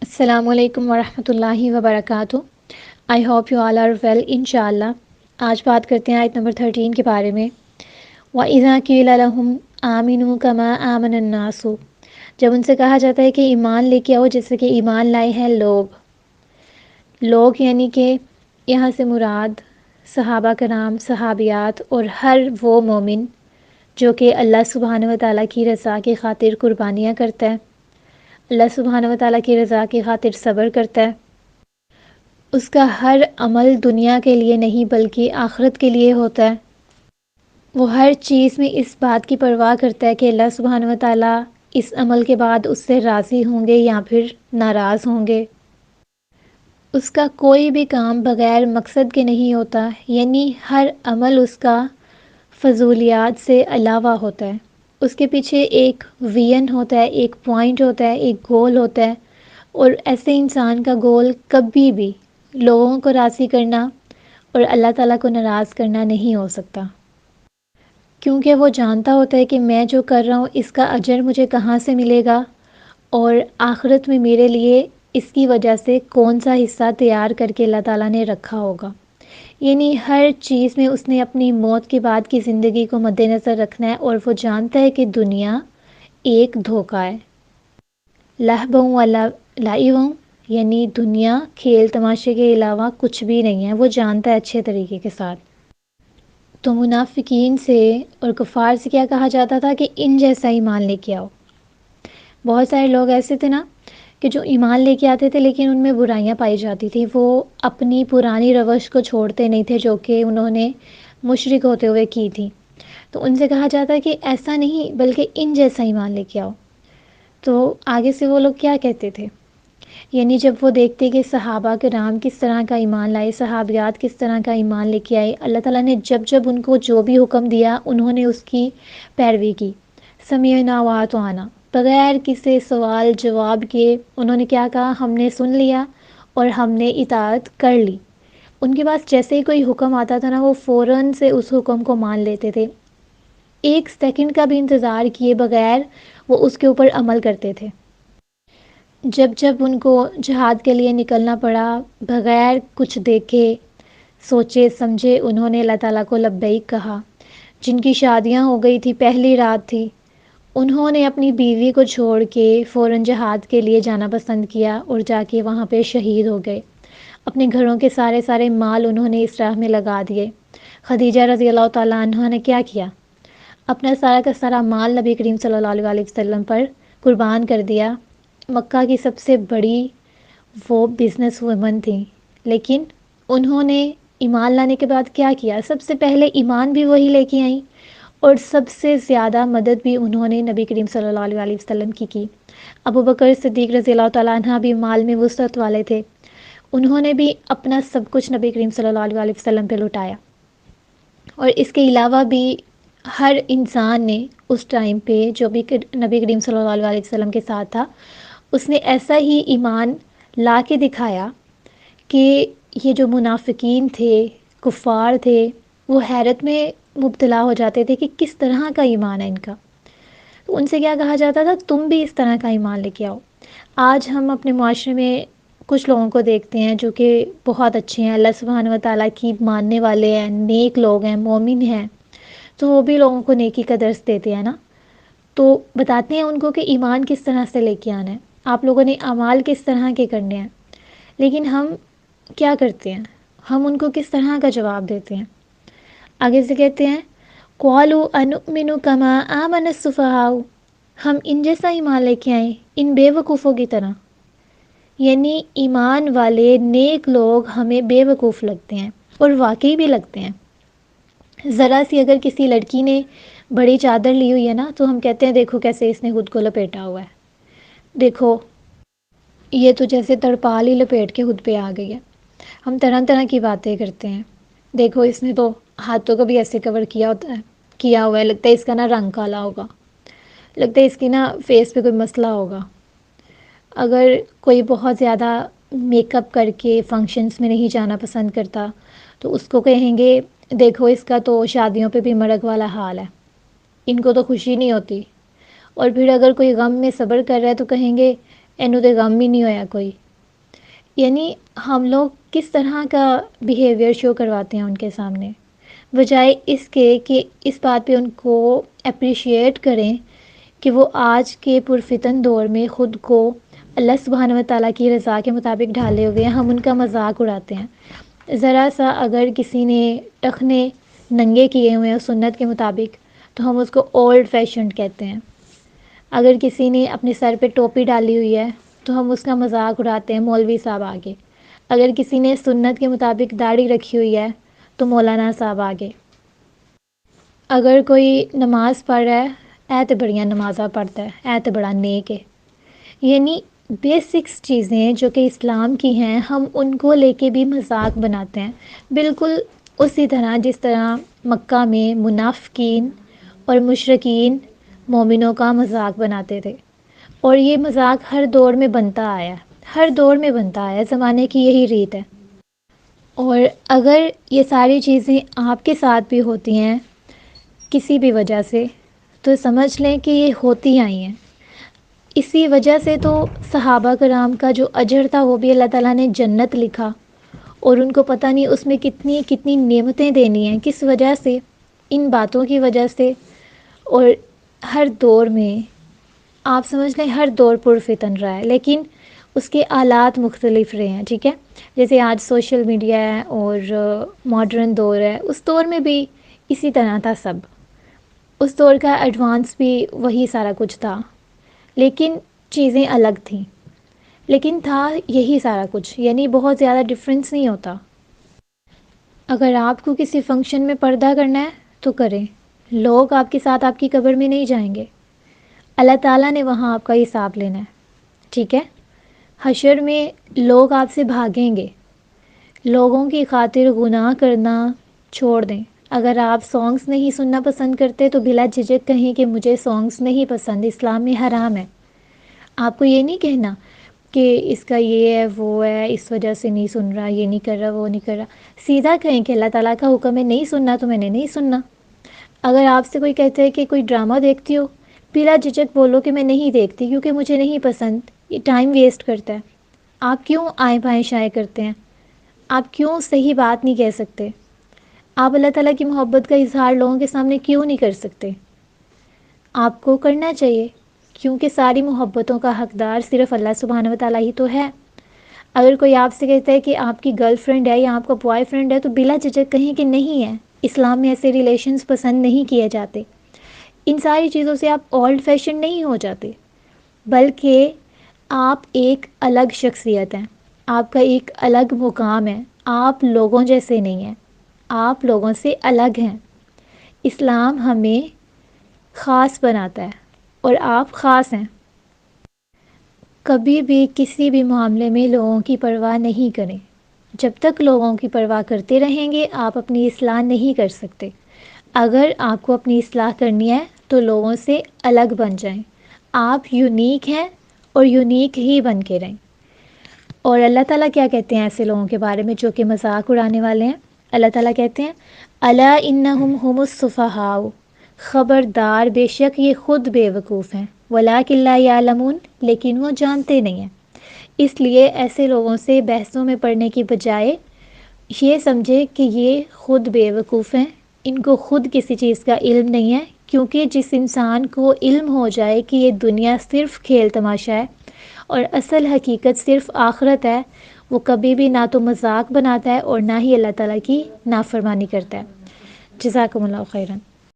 السلام علیکم ورحمۃ اللہ وبرکاتہ۔ I hope you all are well انشاءاللہ۔ آج بات کرتے ہیں آیت نمبر 13 کے بارے میں۔ وَإِذَا قِيلَ لَهُمْ آمِنُوا كَمَا آمَنَ النَّاسُ، جب ان سے کہا جاتا ہے کہ ایمان لے کے آؤ جیسے کہ ایمان لائے ہیں لوگ یعنی کہ یہاں سے مراد صحابہ کرام، صحابیات اور ہر وہ مومن جو کہ اللہ سبحانہ و تعالیٰ کی رضا کی خاطر قربانیاں کرتا ہے، اللہ سبحانہ و تعالیٰ کی رضا کی خاطر صبر کرتا ہے۔ اس کا ہر عمل دنیا کے لیے نہیں بلکہ آخرت کے لیے ہوتا ہے۔ وہ ہر چیز میں اس بات کی پرواہ کرتا ہے کہ اللہ سبحانہ و تعالیٰ اس عمل کے بعد اس سے راضی ہوں گے یا پھر ناراض ہوں گے۔ اس کا کوئی بھی کام بغیر مقصد کے نہیں ہوتا، یعنی ہر عمل اس کا فضولیات سے علاوہ ہوتا ہے۔ اس کے پیچھے ایک ویژن ہوتا ہے، ایک پوائنٹ ہوتا ہے، ایک گول ہوتا ہے، اور ایسے انسان کا گول کبھی بھی لوگوں کو راضی کرنا اور اللہ تعالیٰ کو ناراض کرنا نہیں ہو سکتا، کیونکہ وہ جانتا ہوتا ہے کہ میں جو کر رہا ہوں اس کا اجر مجھے کہاں سے ملے گا، اور آخرت میں میرے لیے اس کی وجہ سے کون سا حصہ تیار کر کے اللہ تعالیٰ نے رکھا ہوگا۔ یعنی ہر چیز میں اس نے اپنی موت کے بعد کی زندگی کو مد نظر رکھنا ہے، اور وہ جانتا ہے کہ دنیا ایک دھوکہ ہے، لہبوں و لعبوں، یعنی دنیا کھیل تماشے کے علاوہ کچھ بھی نہیں ہے، وہ جانتا ہے اچھے طریقے کے ساتھ۔ تو منافقین سے اور کفار سے کیا کہا جاتا تھا کہ ان جیسا ایمان لے کے آؤ۔ بہت سارے لوگ ایسے تھے نا کہ جو ایمان لے کے آتے تھے لیکن ان میں برائیاں پائی جاتی تھیں، وہ اپنی پرانی روش کو چھوڑتے نہیں تھے جو کہ انہوں نے مشرک ہوتے ہوئے کی تھی۔ تو ان سے کہا جاتا ہے کہ ایسا نہیں بلکہ ان جیسا ایمان لے کے آؤ۔ تو آگے سے وہ لوگ کیا کہتے تھے، یعنی جب وہ دیکھتے کہ صحابہ کرام کس طرح کا ایمان لائے، صحابیات کس طرح کا ایمان لے کے آئے، اللہ تعالیٰ نے جب ان کو جو بھی حکم دیا انہوں نے اس کی پیروی کی، سمعنا وأطعنا، بغیر کسی سوال جواب کے انہوں نے کیا کہا، ہم نے سن لیا اور ہم نے اطاعت کر لی۔ ان کے پاس جیسے ہی کوئی حکم آتا تھا نا، وہ فوراً سے اس حکم کو مان لیتے تھے، ایک سیکنڈ کا بھی انتظار کیے بغیر وہ اس کے اوپر عمل کرتے تھے۔ جب ان کو جہاد کے لیے نکلنا پڑا، بغیر کچھ دیکھے سوچے سمجھے انہوں نے اللہ تعالیٰ کو لبیک کہا۔ جن کی شادیاں ہو گئی تھی، پہلی رات تھی، انہوں نے اپنی بیوی کو چھوڑ کے فوراً جہاد کے لیے جانا پسند کیا اور جا کے وہاں پہ شہید ہو گئے۔ اپنے گھروں کے سارے مال انہوں نے اس راہ میں لگا دیے۔ خدیجہ رضی اللہ تعالیٰ عنہ نے کیا کیا، اپنا سارا کا سارا مال نبی کریم صلی اللہ علیہ وسلم پر قربان کر دیا۔ مکہ کی سب سے بڑی وہ بزنس وومن تھیں، لیکن انہوں نے ایمان لانے کے بعد کیا کیا، سب سے پہلے ایمان بھی وہی لے کے آئیں اور سب سے زیادہ مدد بھی انہوں نے نبی کریم صلی اللہ علیہ وسلم کی۔ ابو بکر صدیق رضی اللہ تعالیٰ عنہ بھی مال میں وسعت والے تھے، انہوں نے بھی اپنا سب کچھ نبی کریم صلی اللہ علیہ وسلم پہ لٹایا۔ اور اس کے علاوہ بھی ہر انسان نے اس ٹائم پہ جو بھی نبی کریم صلی اللہ علیہ وسلم کے ساتھ تھا، اس نے ایسا ہی ایمان لا کے دکھایا کہ یہ جو منافقین تھے، کفار تھے، وہ حیرت میں مبتلا ہو جاتے تھے کہ کس طرح کا ایمان ہے ان کا۔ تو ان سے کیا کہا جاتا تھا، تم بھی اس طرح کا ایمان لے کے آؤ۔ آج ہم اپنے معاشرے میں کچھ لوگوں کو دیکھتے ہیں جو کہ بہت اچھے ہیں، اللہ سبحانہ و تعالیٰ کی ماننے والے ہیں، نیک لوگ ہیں، مومن ہیں، تو وہ بھی لوگوں کو نیکی کا درس دیتے ہیں نا، تو بتاتے ہیں ان کو کہ ایمان کس طرح سے لے کے آنا ہے، آپ لوگوں نے اعمال کس طرح کے کرنے ہیں۔ لیکن ہم کیا کرتے ہیں، ہم ان کو کس طرح کا جواب دیتے ہیں۔ آگے سے کہتے ہیں قَالُوا أَنُؤْمِنُ كَمَا آمَنَ السُّفَهَاءُ، ہم ان جیسا ایمان لے کے آئیں ان بے وقوفوں کی طرح، یعنی ایمان والے نیک لوگ ہمیں بے وقوف لگتے ہیں، اور واقعی بھی لگتے ہیں۔ ذرا سی اگر کسی لڑکی نے بڑی چادر لی ہوئی ہے نا، تو ہم کہتے ہیں دیکھو کیسے اس نے خود کو لپیٹا ہوا ہے، دیکھو یہ تو جیسے تڑپال ہی لپیٹ کے خود پہ آ گئی ہے۔ ہم طرح طرح کی باتیں کرتے ہیں، دیکھو اس نے تو ہاتھوں کو بھی ایسے کور کیا ہوا ہے، لگتا ہے اس کا نا رنگ کالا ہوگا، لگتا ہے اس کی نا فیس پہ کوئی مسئلہ ہوگا۔ اگر کوئی بہت زیادہ میک اپ کر کے فنکشنز میں نہیں جانا پسند کرتا تو اس کو کہیں گے دیکھو اس کا تو شادیوں پہ بھی مرگ والا حال ہے، ان کو تو خوشی نہیں ہوتی۔ اور پھر اگر کوئی غم میں صبر کر رہا ہے تو کہیں گے اینوں تے غم ہی نہیں ہویا کوئی. یعنی ہم لوگ کس طرح کا بیہیویئر شو کرواتے ہیں ان کے سامنے، بجائے اس کے کہ اس بات پہ ان کو اپریشیٹ کریں کہ وہ آج کے پرفتن دور میں خود کو اللہ سبحانہ و تعالیٰ کی رضا کے مطابق ڈھالے ہوئے ہیں. ہم ان کا مذاق اڑاتے ہیں. ذرا سا اگر کسی نے ٹخنے ننگے کیے ہوئے ہیں سنت کے مطابق تو ہم اس کو اولڈ فیشنڈ کہتے ہیں. اگر کسی نے اپنے سر پہ ٹوپی ڈالی ہوئی ہے تو ہم اس کا مذاق اڑاتے ہیں مولوی صاحب آگے. اگر کسی نے سنت کے مطابق داڑھی رکھی ہوئی ہے تو مولانا صاحب آگے. اگر کوئی نماز پڑھ رہا ہے اے تے بڑیاں نمازاں پڑھتا ہے، اے تے بڑا نیک ہے. یعنی بیسکس چیزیں جو کہ اسلام کی ہیں ہم ان کو لے کے بھی مذاق بناتے ہیں، بالکل اسی طرح جس طرح مکہ میں منافقین اور مشرکین مومنوں کا مذاق بناتے تھے. اور یہ مذاق ہر دور میں بنتا آیا، ہر دور میں بنتا آیا، زمانے کی یہی ریت ہے. اور اگر یہ ساری چیزیں آپ کے ساتھ بھی ہوتی ہیں کسی بھی وجہ سے تو سمجھ لیں کہ یہ ہوتی آئی ہیں. اسی وجہ سے تو صحابہ کرام کا جو اجر تھا وہ بھی اللہ تعالیٰ نے جنت لکھا، اور ان کو پتہ نہیں اس میں کتنی کتنی نعمتیں دینی ہیں، کس وجہ سے، ان باتوں کی وجہ سے. اور ہر دور میں آپ سمجھ لیں ہر دور پر فتن رہا ہے، لیکن اس کے آلات مختلف رہے ہیں. ٹھیک ہے، جیسے آج سوشل میڈیا ہے اور ماڈرن دور ہے، اس دور میں بھی اسی طرح تھا سب. اس دور کا ایڈوانس بھی وہی سارا کچھ تھا، لیکن چیزیں الگ تھیں، لیکن تھا یہی سارا کچھ. یعنی بہت زیادہ ڈفرینس نہیں ہوتا. اگر آپ کو کسی فنکشن میں پردہ کرنا ہے تو کریں، لوگ آپ کے ساتھ آپ کی قبر میں نہیں جائیں گے. اللہ تعالیٰ نے وہاں آپ کا حساب لینا ہے. ٹھیک ہے، حشر میں لوگ آپ سے بھاگیں گے. لوگوں کی خاطر گناہ کرنا چھوڑ دیں. اگر آپ سانگز نہیں سننا پسند کرتے تو بلا جھجک کہیں کہ مجھے سانگز نہیں پسند، اسلام میں حرام ہے. آپ کو یہ نہیں کہنا کہ اس کا یہ ہے وہ ہے اس وجہ سے نہیں سن رہا، یہ نہیں کر رہا، وہ نہیں کر رہا. سیدھا کہیں کہ اللہ تعالیٰ کا حکم ہے نہیں سننا تو میں نے نہیں سننا. اگر آپ سے کوئی کہتا ہے کہ کوئی ڈرامہ دیکھتی ہو، بلا جھجک بولو کہ میں نہیں دیکھتی کیونکہ مجھے نہیں پسند، یہ ٹائم ویسٹ کرتا ہے. آپ کیوں آئیں بائیں شائیں کرتے ہیں؟ آپ کیوں صحیح بات نہیں کہہ سکتے؟ آپ اللہ تعالیٰ کی محبت کا اظہار لوگوں کے سامنے کیوں نہیں کر سکتے؟ آپ کو کرنا چاہیے، کیونکہ ساری محبتوں کا حقدار صرف اللہ سبحانہ و تعالیٰ ہی تو ہے. اگر کوئی آپ سے کہتا ہے کہ آپ کی گرل فرینڈ ہے یا آپ کا بوائے فرینڈ ہے تو بلا جھجک کہیں کہ نہیں ہے، اسلام میں ایسے ریلیشنز پسند نہیں کیے جاتے. ان ساری چیزوں سے آپ اولڈ فیشن نہیں ہو جاتے، بلکہ آپ ایک الگ شخصیت ہیں، آپ کا ایک الگ مقام ہے. آپ لوگوں جیسے نہیں ہیں، آپ لوگوں سے الگ ہیں. اسلام ہمیں خاص بناتا ہے اور آپ خاص ہیں. کبھی بھی کسی بھی معاملے میں لوگوں کی پرواہ نہیں کریں. جب تک لوگوں کی پرواہ کرتے رہیں گے آپ اپنی اصلاح نہیں کر سکتے. اگر آپ کو اپنی اصلاح کرنی ہے تو لوگوں سے الگ بن جائیں. آپ یونیک ہیں اور یونیک ہی بن کے رہیں. اور اللہ تعالیٰ کیا کہتے ہیں ایسے لوگوں کے بارے میں جو کہ مذاق اڑانے والے ہیں؟ اللہ تعالیٰ کہتے ہیں الا انہم ہم السفہاء، خبردار بے شک یہ خود بے وقوف ہیں، ولکن لا یعلمون، لیکن وہ جانتے نہیں ہیں. اس لیے ایسے لوگوں سے بحثوں میں پڑنے کی بجائے یہ سمجھے کہ یہ خود بے وقوف ہیں، ان کو خود کسی چیز کا علم نہیں ہے. کیونکہ جس انسان کو علم ہو جائے کہ یہ دنیا صرف کھیل تماشا ہے اور اصل حقیقت صرف آخرت ہے، وہ کبھی بھی نہ تو مذاق بناتا ہے اور نہ ہی اللہ تعالیٰ کی نافرمانی کرتا ہے. جزاکم اللہ خیراً.